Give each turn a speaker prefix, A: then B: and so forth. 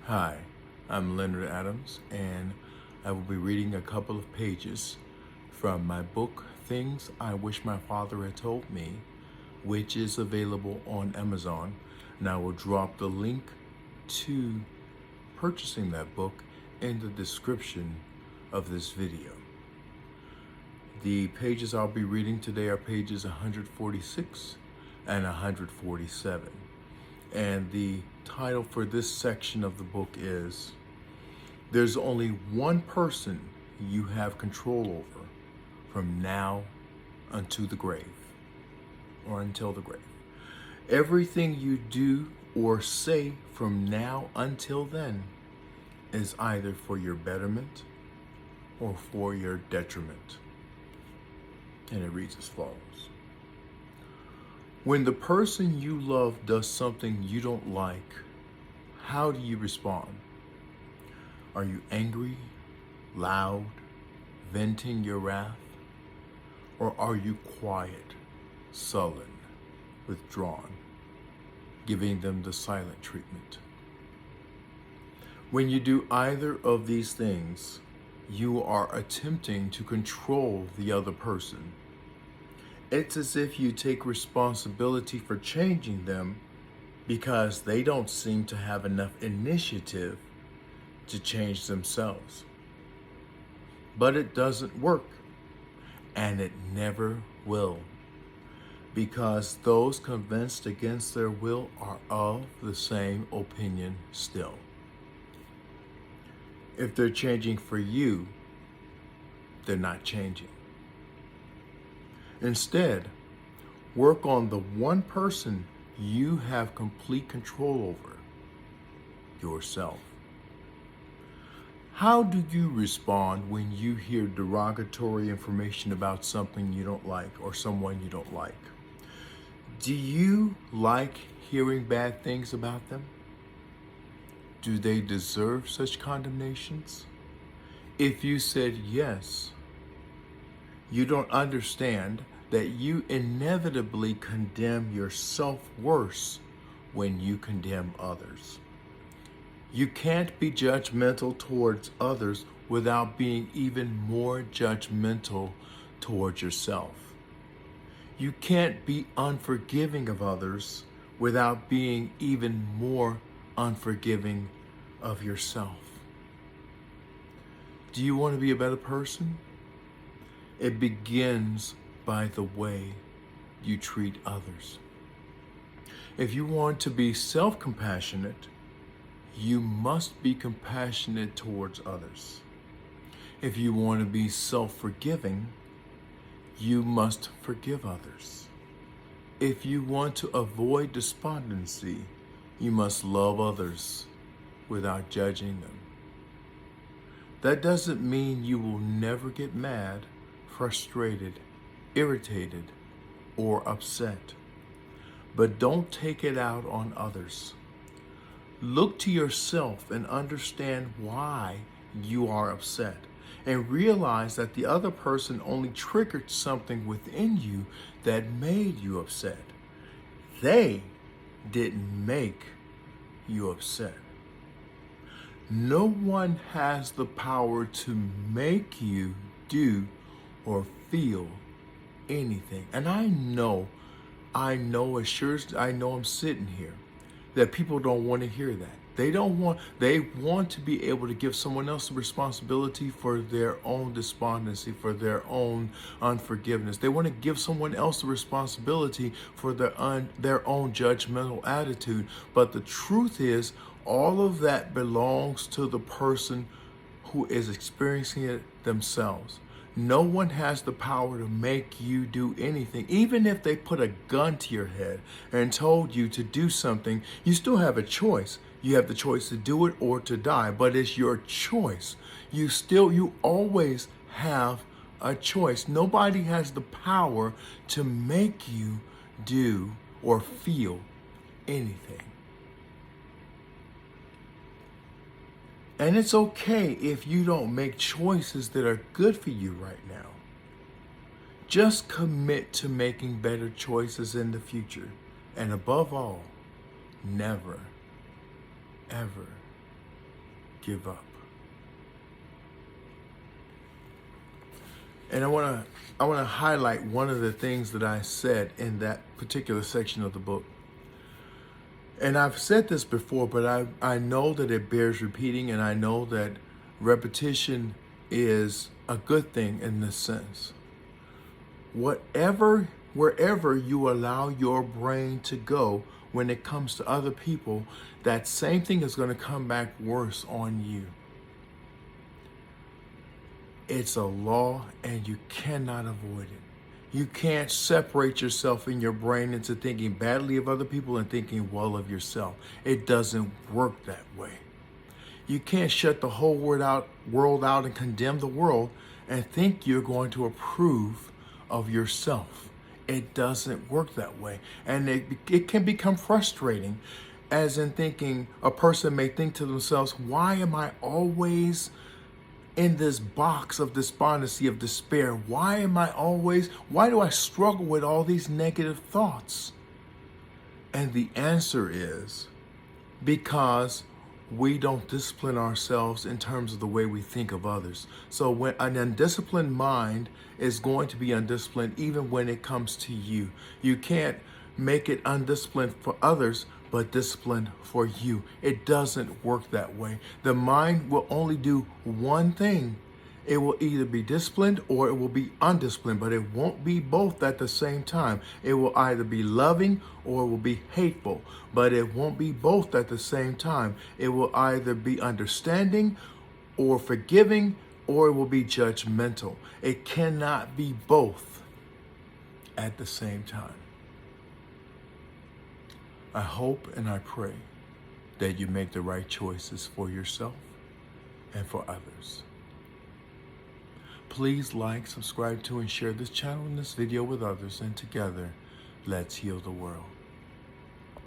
A: Hi, I'm Leonard Adams, and I will be reading a couple of pages from my book, Things I Wish My Father Had Told Me, which is available on Amazon. And I will drop the link to purchasing that book in the description of this video. The pages I'll be reading today are pages 146 and 147. And the title for this section of the book is There's Only One Person You Have Control Over from Now Unto the Grave, or Until the Grave. Everything you do or say from now until then is either for your betterment or for your detriment. And it reads as follows. When the person you love does something you don't like, how do you respond? Are you angry, loud, venting your wrath? Or are you quiet, sullen, withdrawn, giving them the silent treatment? When you do either of these things, you are attempting to control the other person. It's as if you take responsibility for changing them because they don't seem to have enough initiative to change themselves. But it doesn't work, and it never will, because those convinced against their will are of the same opinion still. If they're changing for you, they're not changing. Instead, work on the one person you have complete control over, yourself. How do you respond when you hear derogatory information about something you don't like or someone you don't like? Do you like hearing bad things about them? Do they deserve such condemnations? If you said yes, you don't understand that you inevitably condemn yourself worse when you condemn others. You can't be judgmental towards others without being even more judgmental towards yourself. You can't be unforgiving of others without being even more unforgiving of yourself. Do you want to be a better person? It begins by the way you treat others. If you want to be self-compassionate, you must be compassionate towards others. If you want to be self-forgiving, you must forgive others. If you want to avoid despondency, you must love others without judging them. That doesn't mean you will never get mad, frustrated, irritated, or upset. But don't take it out on others. Look to yourself and understand why you are upset, and realize that the other person only triggered something within you that made you upset. They didn't make you upset. No one has the power to make you do or feel anything. And I know as sure as I know I'm sitting here, that people don't want to hear that. They want to be able to give someone else the responsibility for their own despondency, for their own unforgiveness. They want to give someone else the responsibility for their own judgmental attitude. But the truth is, all of that belongs to the person who is experiencing it themselves. No one has the power to make you do anything. Even if they put a gun to your head and told you to do something, you still have a choice. You have the choice to do it or to die, but it's your choice. You always have a choice. Nobody has the power to make you do or feel anything. And it's okay if you don't make choices that are good for you right now. Just commit to making better choices in the future. And above all, never, ever give up. And I want to highlight one of the things that I said in that particular section of the book. And I've said this before, but I know that it bears repeating, and I know that repetition is a good thing in this sense. Wherever you allow your brain to go when it comes to other people, that same thing is going to come back worse on you. It's a law, and you cannot avoid it. You can't separate yourself in your brain into thinking badly of other people and thinking well of yourself. It doesn't work that way. You can't shut the whole world out and condemn the world and think you're going to approve of yourself. It doesn't work that way. And it can become frustrating, as in thinking, a person may think to themselves, why am I always in this box of despondency, of despair? Why do I struggle with all these negative thoughts? And the answer is because we don't discipline ourselves in terms of the way we think of others. So when an undisciplined mind is going to be undisciplined even when it comes to you. You can't make it undisciplined for others, but disciplined for you. It doesn't work that way. The mind will only do one thing. It will either be disciplined or it will be undisciplined, but it won't be both at the same time. It will either be loving or it will be hateful, but it won't be both at the same time. It will either be understanding or forgiving, or it will be judgmental. It cannot be both at the same time. I hope and I pray that you make the right choices for yourself and for others. Please like, subscribe to, and share this channel and this video with others, and together, let's heal the world.